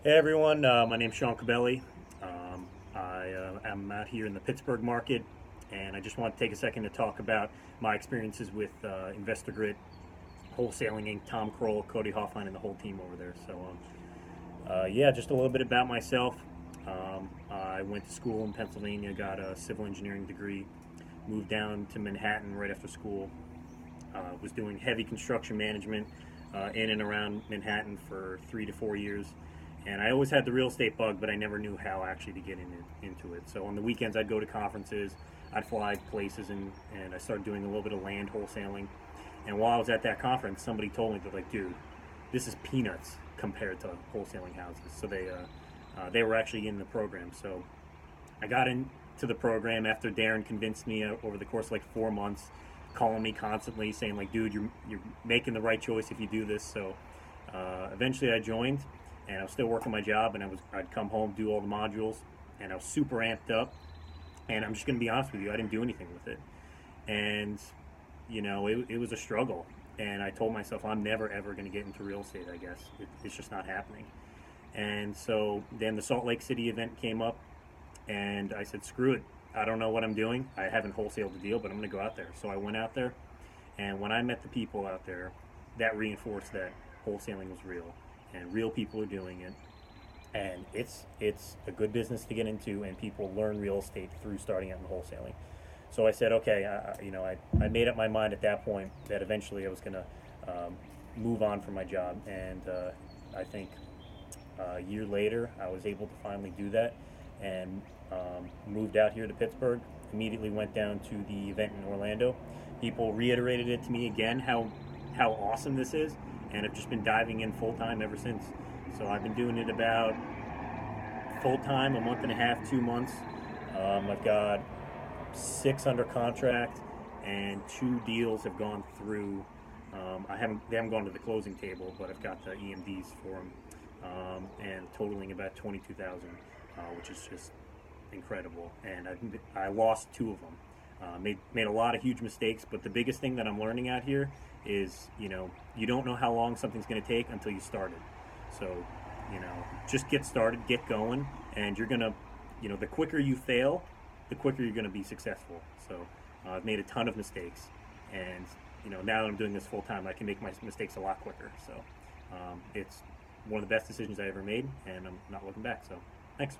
Hey everyone, my name's Sean Cobelli. I am out here in the Pittsburgh market, and I just want to take a second to talk about my experiences with Investor Grit, Wholesaling Inc., Tom Kroll, Cody Hoffline, and the whole team over there. So, just a little bit about myself. I went to school in Pennsylvania, got a civil engineering degree, moved down to Manhattan right after school. Was doing heavy construction management in and around Manhattan for 3 to 4 years. And I always had the real estate bug, but I never knew how actually to get into it. So on the weekends, I'd go to conferences, I'd fly places, and I started doing a little bit of land wholesaling. And while I was at that conference, somebody told me, they're like, dude, this is peanuts compared to wholesaling houses. So they were actually in the program. So I got into the program after Darren convinced me over the course of like 4 months, calling me constantly, saying like, dude, you're making the right choice if you do this. So eventually I joined. And I was still working my job, and I'd come home, do all the modules, and I was super amped up. And I'm just going to be honest with you, I didn't do anything with it. And, it was a struggle. And I told myself, I'm never, ever going to get into real estate, I guess. It's just not happening. And so then the Salt Lake City event came up, and I said, screw it. I don't know what I'm doing. I haven't wholesaled the deal, but I'm going to go out there. So I went out there, and when I met the people out there, that reinforced that wholesaling was real. And real people are doing it, and it's a good business to get into, and people learn real estate through starting out in wholesaling. So I said, okay, I made up my mind at that point that eventually I was going to move on from my job, and I think a year later I was able to finally do that, and moved out here to Pittsburgh. Immediately went down to the event in Orlando. People reiterated it to me again how awesome this is. And I've just been diving in full-time ever since. So I've been doing it about full-time, a month and a half, 2 months. I've got 6 under contract, and 2 deals have gone through. They haven't gone to the closing table, but I've got the EMDs for them, and totaling about $22,000, which is just incredible. And I lost 2 of them. Made a lot of huge mistakes, but the biggest thing that I'm learning out here is, you don't know how long something's going to take until you start it. So, just get started, get going, and you're going to, the quicker you fail, the quicker you're going to be successful. So I've made a ton of mistakes, and, now that I'm doing this full time, I can make my mistakes a lot quicker. So it's one of the best decisions I ever made, and I'm not looking back. So thanks.